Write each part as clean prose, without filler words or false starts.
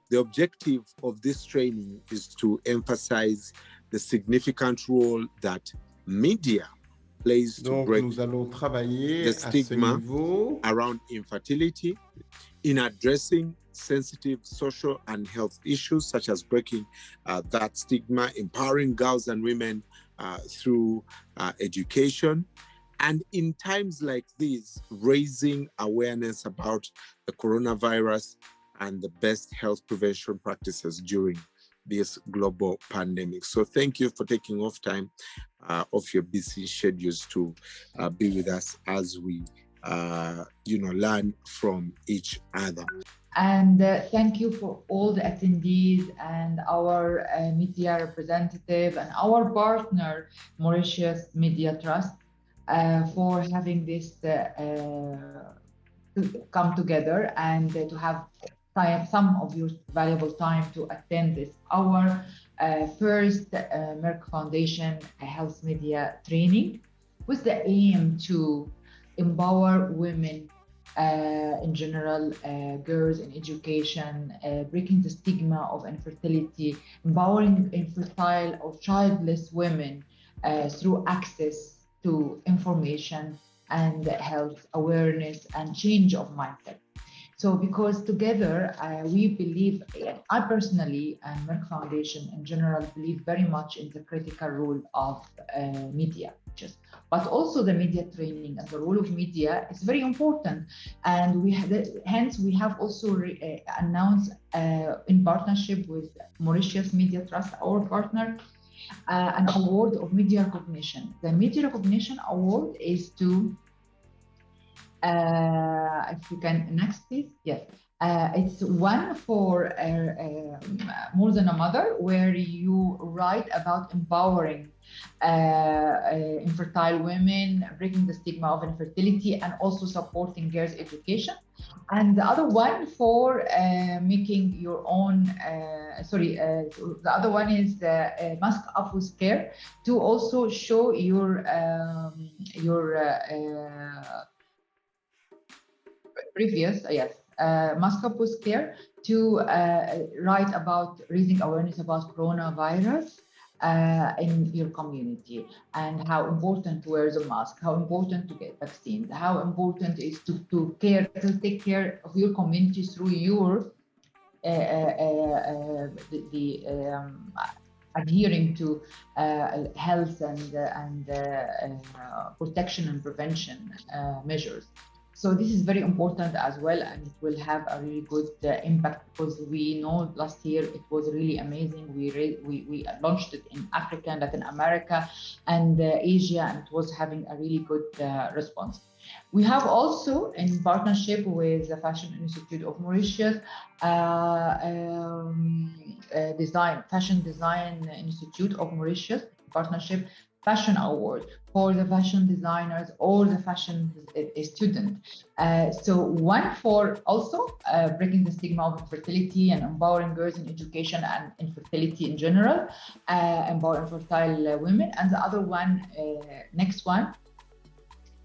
The objective of this training is to emphasize the significant role that media plays to Donc, break nous allons travailler the à ce stigma niveau around infertility, in addressing sensitive social and health issues, such as breaking that stigma, empowering girls and women through education, and in times like these, raising awareness about the coronavirus and the best health prevention practices during this global pandemic. So thank you for taking off time off your busy schedules to be with us as we learn from each other. And thank you for all the attendees and our media representative and our partner, Mauritius Media Trust, for having this come together and to have some of your valuable time to attend this, our first Merck Foundation Health Media Training, with the aim to empower women in general, girls in education, breaking the stigma of infertility, empowering infertile or childless women through access to information and health awareness and change of mindset. So because together we believe, I personally and Merck Foundation in general believe very much in the critical role of media, but also the media training and the role of media is very important. And hence we have also announced in partnership with Mauritius Media Trust, our partner, an award of media recognition. The media recognition award is to if you can next please, yes. It's one for More Than a Mother, where you write about empowering infertile women, breaking the stigma of infertility, and also supporting girls' education. And the other one for making your own, the other one is Mask Up with Care, to also show your previous, Mask Up with Care, to write about raising awareness about coronavirus in your community, and how important to wear the mask, how important to get vaccines, how important is to take care of your community through your adhering to health and protection and prevention measures. So this is very important as well, and it will have a really good impact, because we know last year it was really amazing. We launched it in Africa and Latin America and Asia, and it was having a really good response. We have also, in partnership with the Fashion Institute of Mauritius, Fashion Design Institute of Mauritius partnership, Fashion Award for the fashion designers or the fashion student. So one for also breaking the stigma of infertility and empowering girls in education and infertility in general, empower infertile women. And the other one, next one,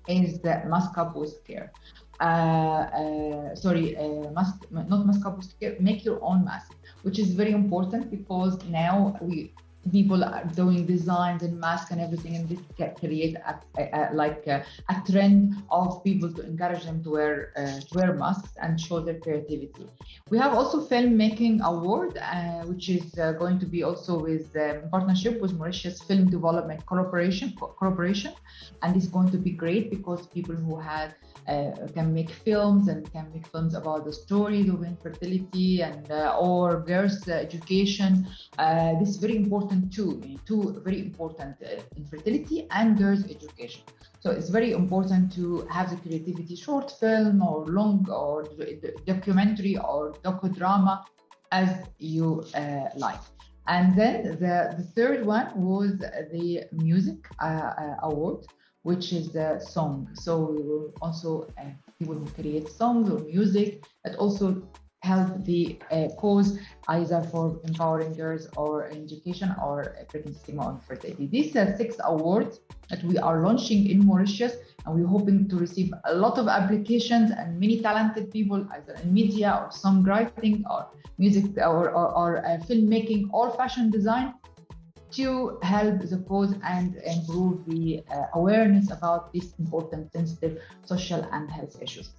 is the Mask Up with Care. Not Mask Up with Care, make your own mask, which is very important, because now people are doing designs and masks and everything, and this can create a trend of people to encourage them to wear masks and show their creativity. We have also filmmaking award, which is going to be also with partnership with Mauritius Film Development Corporation, and it's going to be great because people who can make films about the story of infertility and or girls' education. This is very important too. Two very important: infertility and girls' education. So it's very important to have the creativity, short film or long or documentary or docudrama, as you like. And then the third one was the music award, which is the song. So we will also people who create songs or music that also help the cause, either for empowering girls or education or breaking stigma on fertility. These are 6 awards that we are launching in Mauritius, and we're hoping to receive a lot of applications and many talented people, either in media or songwriting or music or filmmaking or fashion design, to help the cause and improve the awareness about these important, sensitive social and health issues.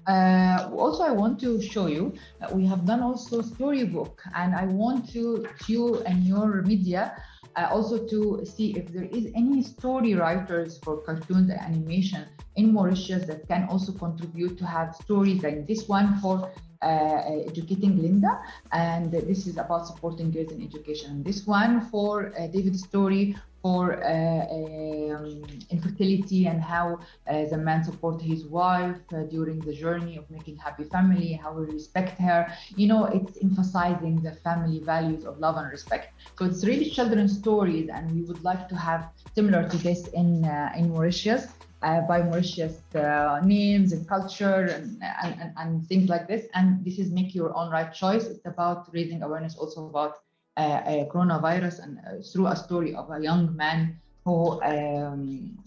Also, I want to show you that we have done also storybook, and I want you and your media also to see if there is any story writers for cartoons and animation in Mauritius that can also contribute to have stories like this one for educating Linda, and this is about supporting girls in education. This one for David's story for infertility and how the man support his wife during the journey of making happy family, how we respect her. You know, it's emphasizing the family values of love and respect. So it's really children's stories, and we would like to have similar to this in Mauritius. By Mauritius names and culture and things like this. And this is make your own right choice. It's about raising awareness also about coronavirus, and through a story of a young man who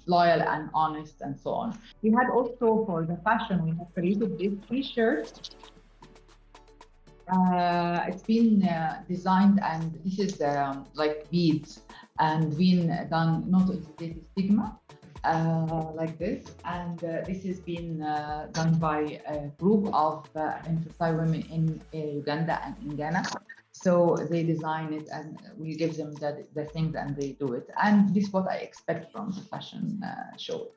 loyal and honest and so on. We had also for the fashion, we have created this t-shirt. It's been designed, and this is like beads, and been done not to educate stigma. Like this, and this has been done by a group of infertile women in Uganda and in Ghana. So they design it, and we give them the things, and they do it. And this is what I expect from the fashion show.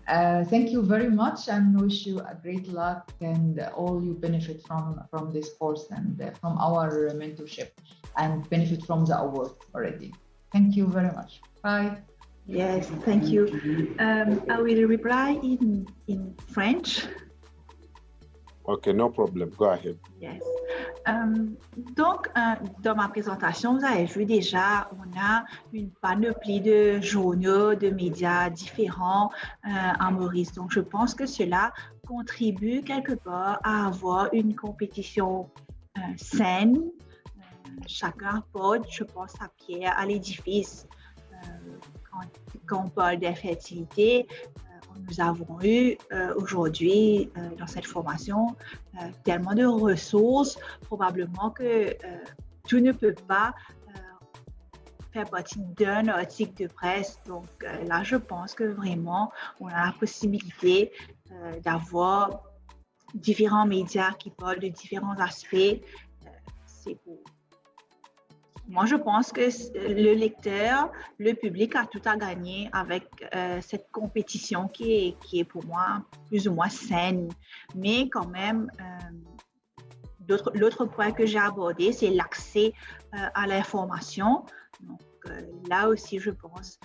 Thank you very much, and wish you a great luck and all you benefit from this course and from our mentorship, and benefit from the award already. Thank you very much. Bye. Yes, thank you. I will reply in French. Okay, no problem. Go ahead. Yes. Donc, dans ma présentation, vous avez vu déjà, on a une panoplie de journaux, de médias différents en Maurice. Donc, je pense que cela contribue quelque part à avoir une compétition saine. Chacun apporte, je pense, sa pierre à l'édifice. Quand on parle d'infertilité, nous avons eu aujourd'hui dans cette formation tellement de ressources, probablement que tout ne peut pas faire partie d'un article de presse. Donc là, je pense que vraiment, on a la possibilité d'avoir différents médias qui parlent de différents aspects. C'est beau. Moi, je pense que le lecteur, le public a tout à gagner avec cette compétition qui est pour moi plus ou moins saine. Mais quand même, l'autre point que j'ai abordé, c'est l'accès à l'information. Donc là aussi, je pense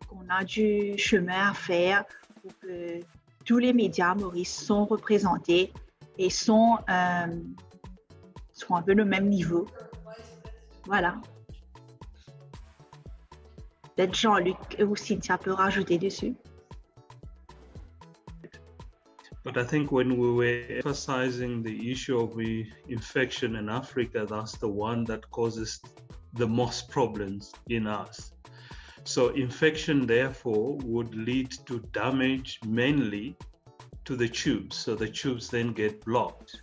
qu'on a du chemin à faire pour que tous les médias Maurice sont représentés et sont un peu le même niveau. Voilà. Peut-être Jean-Luc ou Cynthia peut rajouter dessus. But I think when we were emphasizing the issue of infection in Africa, that's the one that causes the most problems in us. So infection, therefore, would lead to damage mainly to the tubes. So the tubes then get blocked.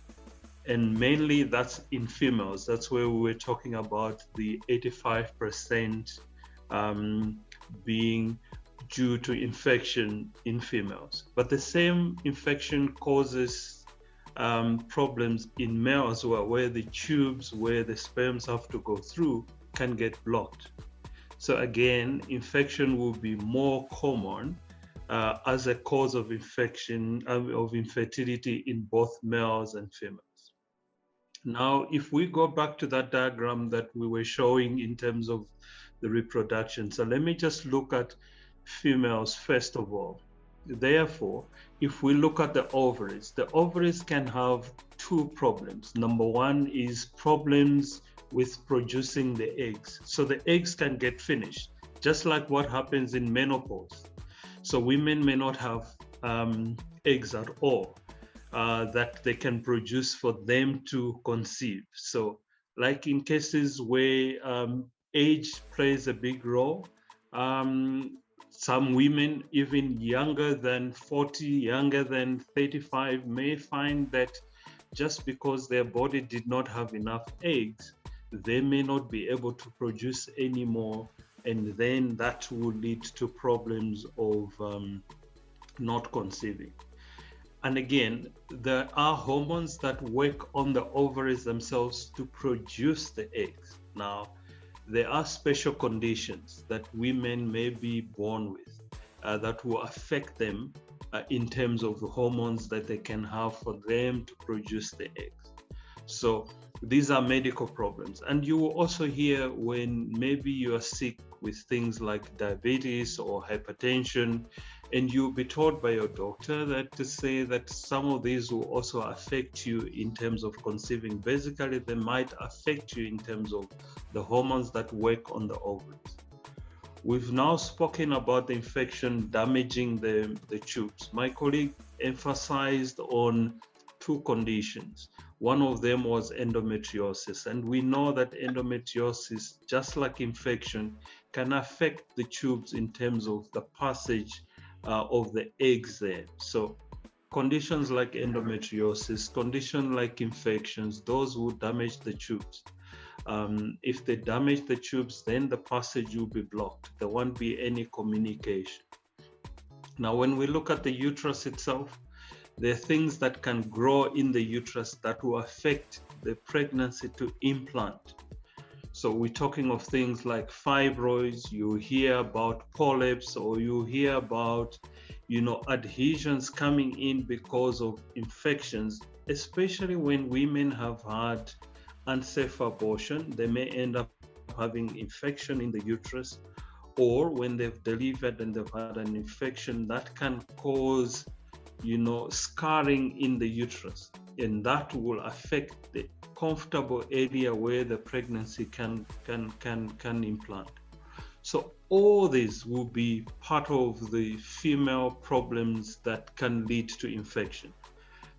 And mainly that's in females. That's where we were talking about the 85% being due to infection in females. But the same infection causes problems in male as well, where the tubes where the sperms have to go through can get blocked. So again, infection will be more common as a cause of infection, of infertility in both males and females. Now, if we go back to that diagram that we were showing in terms of the reproduction, so let me just look at females first of all. Therefore, if we look at the ovaries can have two problems. Number one is problems with producing the eggs. So the eggs can get finished, just like what happens in menopause. So women may not have eggs at all. that they can produce for them to conceive. So like in cases where age plays a big role, some women even younger than 40, younger than 35 may find that just because their body did not have enough eggs, they may not be able to produce any more, and then that will lead to problems of not conceiving. And again, there are hormones that work on the ovaries themselves to produce the eggs. Now, there are special conditions that women may be born with that will affect them in terms of the hormones that they can have for them to produce the eggs. So these are medical problems. And you will also hear when maybe you are sick with things like diabetes or hypertension, and you'll be told by your doctor that to say that some of these will also affect you in terms of conceiving. Basically, they might affect you in terms of the hormones that work on the ovaries. We've now spoken about the infection damaging the tubes. My colleague emphasized on two conditions. One of them was endometriosis, and we know that endometriosis, just like infection, can affect the tubes in terms of the passage of the eggs there. So conditions like endometriosis, conditions like infections, those will damage the tubes. If they damage the tubes, then the passage will be blocked. There won't be any communication. Now, when we look at the uterus itself, there are things that can grow in the uterus that will affect the pregnancy to implant. So we're talking of things like fibroids, you hear about polyps, or you hear about, adhesions coming in because of infections, especially when women have had unsafe abortion. They may end up having infection in the uterus, or when they've delivered and they've had an infection that can cause scarring in the uterus, and that will affect the comfortable area where the pregnancy can implant. So all these will be part of the female problems that can lead to infection.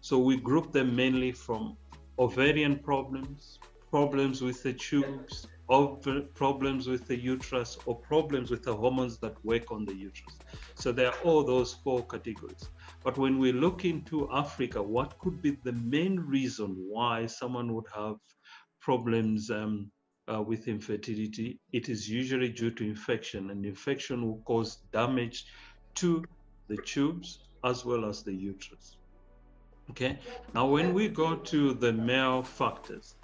So we group them mainly from ovarian problems, problems with the tubes, problems with the uterus, or problems with the hormones that work on the uterus. So there are all those four categories. But when we look into Africa, what could be the main reason why someone would have problems with infertility? It is usually due to infection, and infection will cause damage to the tubes as well as the uterus. Okay, now when we go to the male factors,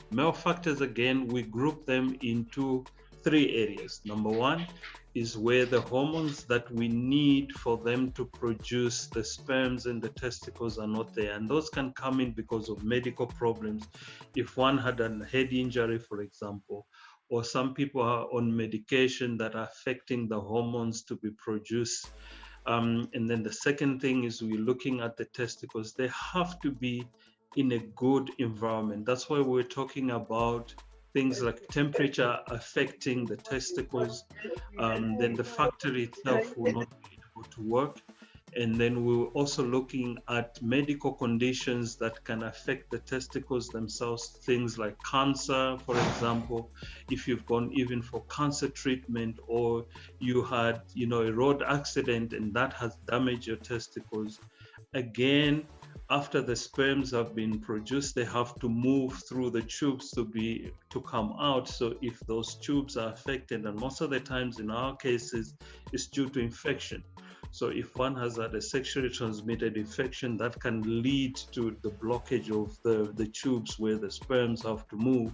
again, we group them into three areas. Number one is where the hormones that we need for them to produce the sperms and the testicles are not there, and those can come in because of medical problems. If one had a head injury, for example, or some people are on medication that are affecting the hormones to be produced. And then the second thing is we're looking at the testicles. They have to be in a good environment. That's why we're talking about things like temperature affecting the testicles. Then the factory itself will not be able to work. And then we're also looking at medical conditions that can affect the testicles themselves, things like cancer, for example. If you've gone even for cancer treatment, or you had, a road accident and that has damaged your testicles, again, after the sperms have been produced, they have to move through the tubes to come out. So if those tubes are affected, and most of the times in our cases, it's due to infection. So if one has had a sexually transmitted infection, that can lead to the blockage of the tubes where the sperms have to move.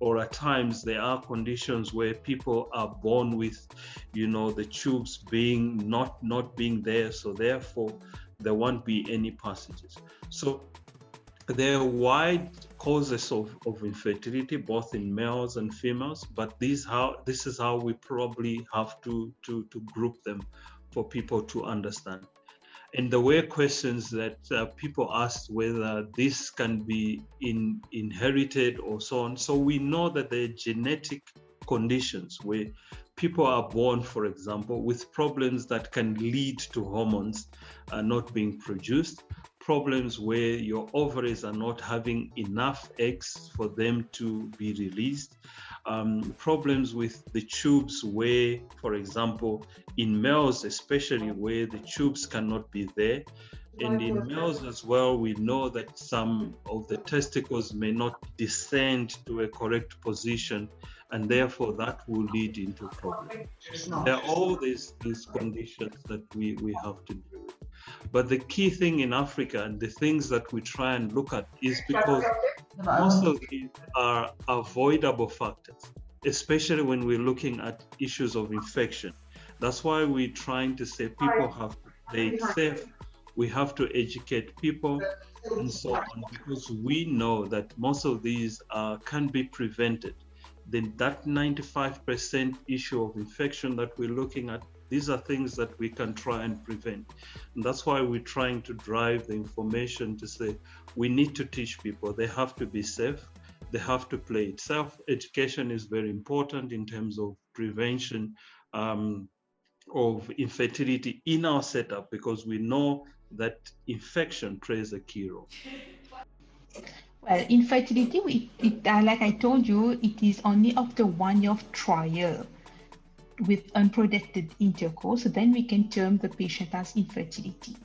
Or at times there are conditions where people are born with, the tubes being not being there. So therefore, there won't be any passages. So there are wide causes of infertility, both in males and females, but this is how we probably have to group them for people to understand. And there were questions that people asked whether this can be inherited or so on. So we know that there are genetic conditions where people are born, for example, with problems that can lead to hormones not being produced. problems where your ovaries are not having enough eggs for them to be released, problems with the tubes where, for example, in males especially, where the tubes cannot be there. And in males as well, we know that some of the testicles may not descend to a correct position, and therefore that will lead into problems. There are all these conditions that we have to deal with. But the key thing in Africa, and the things that we try and look at, is because most of these are avoidable factors, especially when we're looking at issues of infection. That's why we're trying to say people have to play it safe. We have to educate people and so on, because we know that most of these can be prevented. Then that 95% issue of infection that we're looking at, these are things that we can try and prevent. And that's why we're trying to drive the information to say we need to teach people. They have to be safe. They have to play it safe. Education is very important in terms of prevention of infertility in our setup, because we know that infection plays a key role. Well, infertility, like I told you, it is only after 1 year of trial with unprotected intercourse, then we can term the patient as infertility.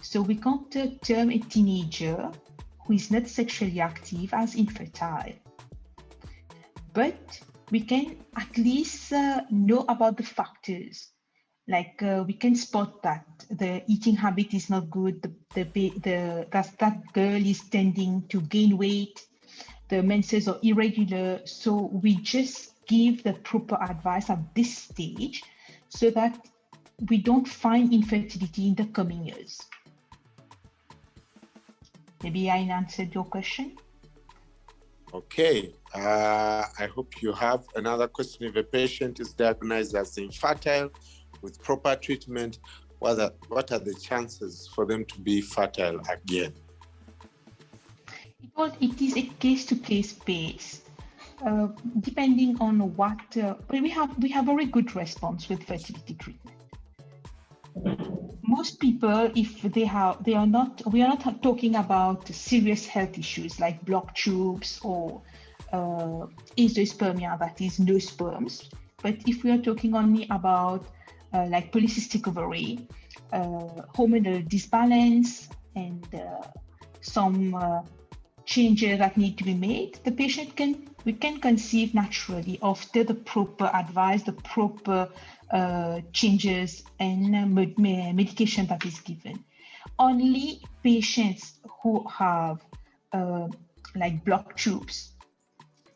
So we can't term a teenager who is not sexually active as infertile. But we can at least know about the factors. Like we can spot that the eating habit is not good, that girl is tending to gain weight, the menses are irregular. So we just give the proper advice at this stage so that we don't find infertility in the coming years. Maybe I answered your question. Okay, I hope you have another question. If a patient is diagnosed as infertile with proper treatment, what are the chances for them to be fertile again? It is a case-to-case base, depending on what. But we have a very good response with fertility treatment. Most people, if we are not talking about serious health issues like blocked tubes or azoospermia, that is no sperms. But if we are talking only about like polycystic ovary, hormonal disbalance, and some changes that need to be made, the patient we can conceive naturally after the proper advice, the proper changes and medication that is given. Only patients who have like blocked tubes,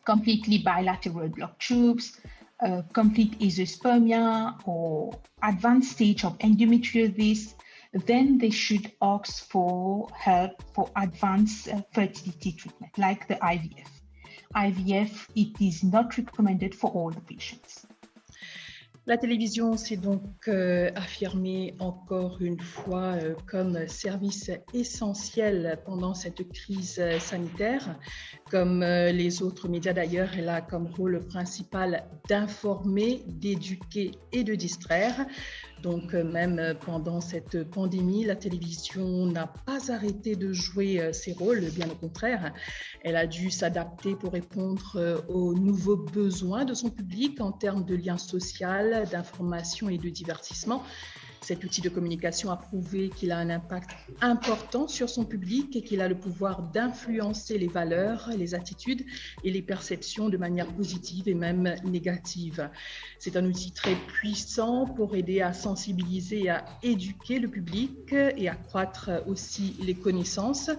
completely bilateral blocked tubes, complete azoospermia or advanced stage of endometriosis, then they should ask for help for advanced fertility treatment, like the IVF. IVF, it is not recommended for all the patients. La télévision s'est donc affirmée encore une fois comme service essentiel pendant cette crise sanitaire. Comme les autres médias d'ailleurs, elle a comme rôle principal d'informer, d'éduquer et de distraire. Donc même pendant cette pandémie, la télévision n'a pas arrêté de jouer ses rôles, bien au contraire. Elle a dû s'adapter pour répondre aux nouveaux besoins de son public en termes de lien social, d'information et de divertissement. Cet outil de communication a prouvé qu'il a un impact important sur son public et qu'il a le pouvoir d'influencer les valeurs, les attitudes et les perceptions de manière positive et même négative. C'est un outil très puissant pour aider à sensibiliser et à éduquer le public et accroître aussi les connaissances.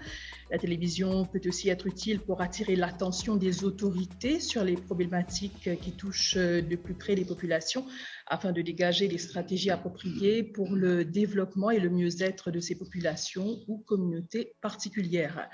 La télévision peut aussi être utile pour attirer l'attention des autorités sur les problématiques qui touchent de plus près les populations afin de dégager des stratégies appropriées pour le développement et le mieux-être de ces populations ou communautés particulières.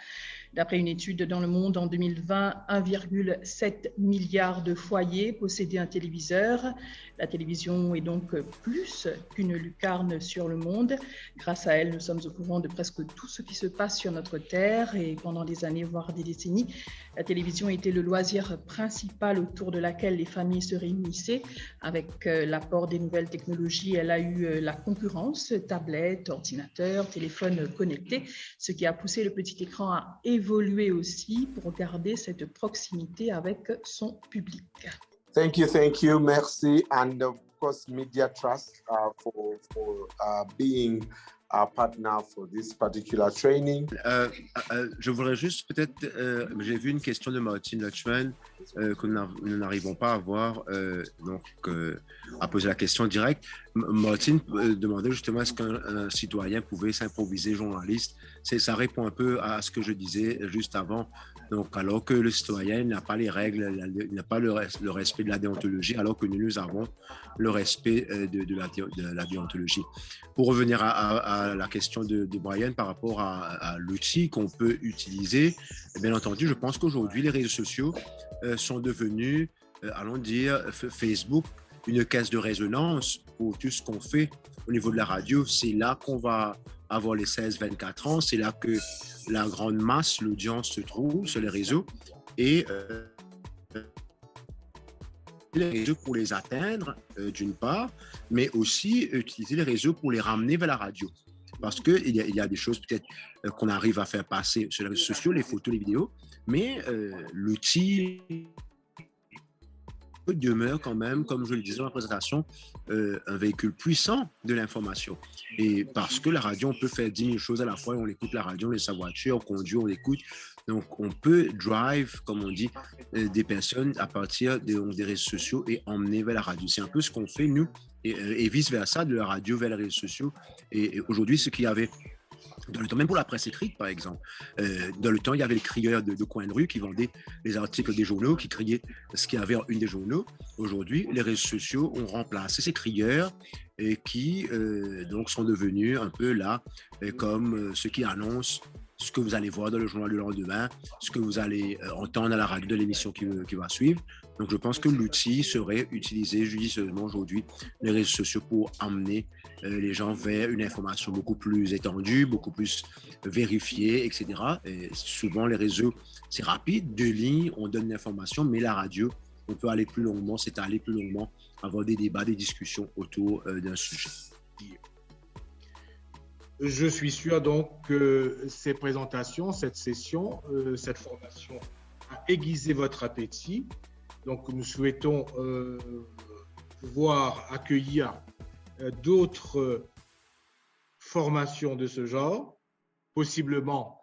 D'après une étude dans le monde en 2020, 1,7 milliard de foyers possédaient un téléviseur. La télévision est donc plus qu'une lucarne sur le monde. Grâce à elle, nous sommes au courant de presque tout ce qui se passe sur notre Terre et pendant des années, voire des décennies, la télévision était le loisir principal autour de laquelle les familles se réunissaient. Avec l'apport des nouvelles technologies, elle a eu la concurrence, tablettes, ordinateurs, téléphones connectés, ce qui a poussé le petit écran à évoluer aussi pour garder cette proximité avec son public. Thank you, merci, and of course, Media Trust for being our partner for this particular training. Je voudrais juste peut-être, j'ai vu une question de Martin Lutchman que nous n'arrivons pas à voir, à poser la question directe. Martin demandait justement est-ce qu'un citoyen pouvait s'improviser journaliste. Ça répond un peu à ce que je disais juste avant. Donc, alors que le citoyen n'a pas les règles, il n'a pas le respect de la déontologie, alors que nous avons le respect de la déontologie. Pour revenir à la question de Brian par rapport à l'outil qu'on peut utiliser, bien entendu, je pense qu'aujourd'hui, les réseaux sociaux sont devenus, allons dire, Facebook, une caisse de résonance pour tout ce qu'on fait au niveau de la radio. C'est là qu'on va avoir les 16-24 ans, c'est là que la grande masse, l'audience se trouve sur les réseaux et les réseaux pour les atteindre d'une part, mais aussi utiliser les réseaux pour les ramener vers la radio. Parce qu'il y a des choses peut-être qu'on arrive à faire passer sur les réseaux sociaux, les photos, les vidéos, mais l'outil demeure quand même, comme je le disais dans la présentation, un véhicule puissant de l'information. Et parce que la radio, on peut faire 10 000 choses à la fois, on écoute la radio, on laisse sa voiture, on conduit, on l'écoute. Donc, on peut drive, comme on dit, des personnes à partir des réseaux sociaux et emmener vers la radio. C'est un peu ce qu'on fait, nous, et vice-versa, de la radio vers les réseaux sociaux. Et aujourd'hui, ce qu'il y avait dans le temps, même pour la presse écrite, par exemple, dans le temps, il y avait les crieurs de coin de rue qui vendaient les articles des journaux, qui criaient ce qu'il y avait en une des journaux. Aujourd'hui, les réseaux sociaux ont remplacé ces crieurs et qui donc sont devenus un peu là, comme ceux qui annoncent ce que vous allez voir dans le journal le lendemain, ce que vous allez entendre à la radio de l'émission qui va suivre. Donc, je pense que l'outil serait utilisé judicieusement aujourd'hui, les réseaux sociaux, pour amener les gens vers une information beaucoup plus étendue, beaucoup plus vérifiée, etc. Et souvent, les réseaux, c'est rapide, 2 lignes, on donne l'information, mais la radio, on peut aller plus longuement, s'étaler plus longuement, avoir des débats, des discussions autour d'un sujet. Je suis sûr donc que ces présentations, cette session, cette formation a aiguisé votre appétit. Donc nous souhaitons pouvoir accueillir d'autres formations de ce genre, possiblement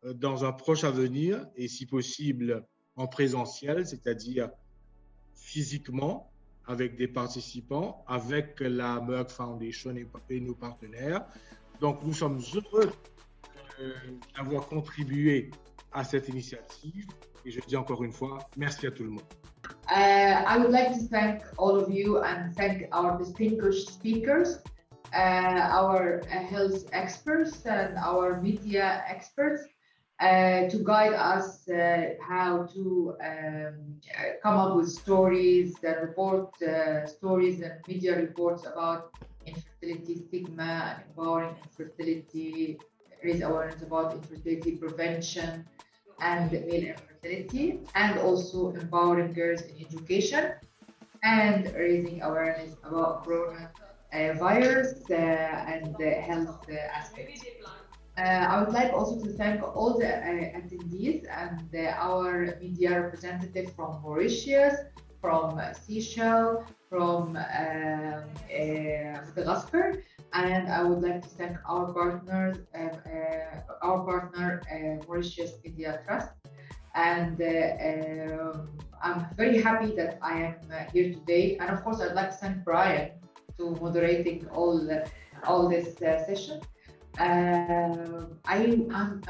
dans un proche avenir et si possible en présentiel, c'est-à-dire physiquement avec des participants, avec la Merck Foundation et nos partenaires. Donc, nous sommes heureux d'avoir contribué à cette initiative. Et je dis encore une fois, merci à tout le monde. I would like to thank all of you and thank our distinguished speakers, our health experts and our media experts to guide us how to come up with stories and report stories and media reports about infertility stigma and empowering infertility, raise awareness about infertility prevention and male infertility, and also empowering girls in education and raising awareness about coronavirus and the health aspects. I would like also to thank all the attendees and our media representative from Mauritius, from Seychelles, from Madagascar, and I would like to thank our partner, Mauritius Media Trust. And I'm very happy that I am here today. And of course, I'd like to thank Brian to moderating all this session. I'm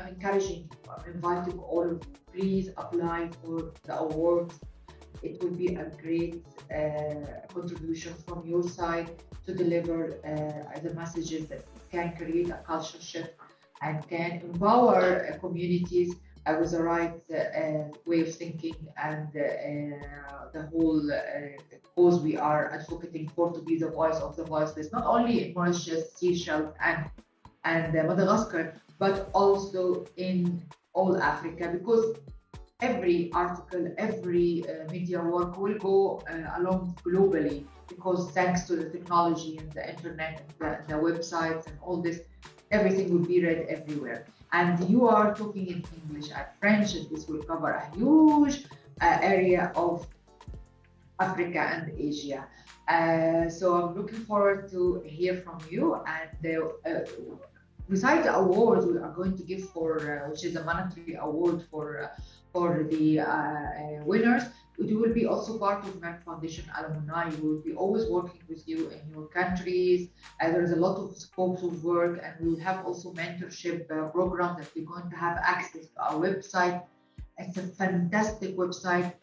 encouraging, inviting all of you, please apply for the awards. It will be a great contribution from your side to deliver the messages that can create a culture shift and can empower communities with the right way of thinking and the whole cause we are advocating for, to be the voice of the voiceless, not only in Mauritius, Seychelles, and Madagascar, but also in all Africa, because every article, every media work will go along globally, because thanks to the technology and the internet and the websites and all this, everything will be read everywhere. And you are talking in English and French, and this will cover a huge area of Africa and Asia. So I'm looking forward to hear from you. And besides the award we are going to give for, which is a monetary award for the winners, it will be also part of Merck Foundation alumni. We will be always working with you in your countries. There's a lot of scopes of work, and we will have also mentorship programs that we're going to have access to our website. It's a fantastic website,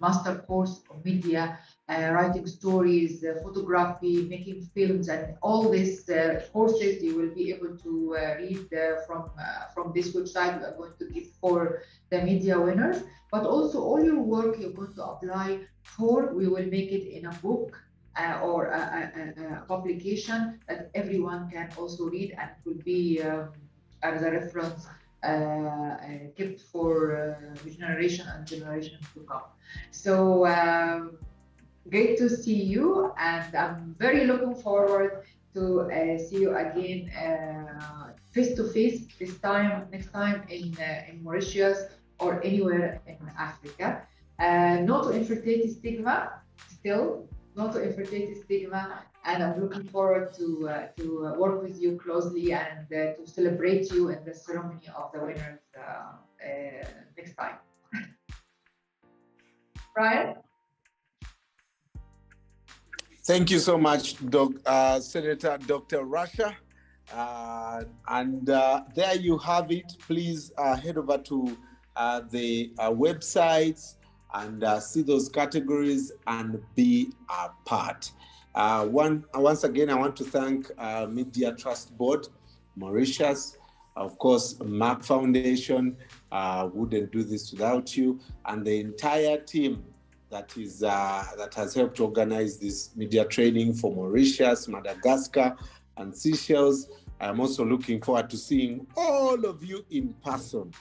master course of media, writing stories, photography, making films, and all these courses you will be able to read from this website. We are going to give for the media winners, but also all your work you're going to apply for, we will make it in a book or a publication that everyone can also read, and it will be as a reference kept for generation and generation to come. So great to see you, and I'm very looking forward to see you again face to face next time in Mauritius or anywhere in Africa. No to infertility stigma, still no to infertility stigma, and I'm looking forward to work with you closely and to celebrate you in the ceremony of the winners next time. Brian? Thank you so much, Senator Dr. Rasha. And there you have it. Please head over to the websites and see those categories and be a part. Once again, I want to thank Media Trust Board, Mauritius, of course, Merck Foundation, wouldn't do this without you, and the entire team that has helped organize this media training for Mauritius, Madagascar, and Seychelles. I'm also looking forward to seeing all of you in person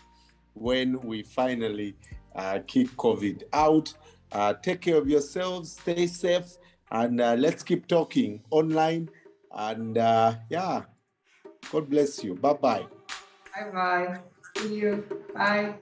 when we finally kick COVID out. Take care of yourselves, stay safe, and let's keep talking online. And yeah, God bless you. Bye-bye. Bye-bye. See you. Bye.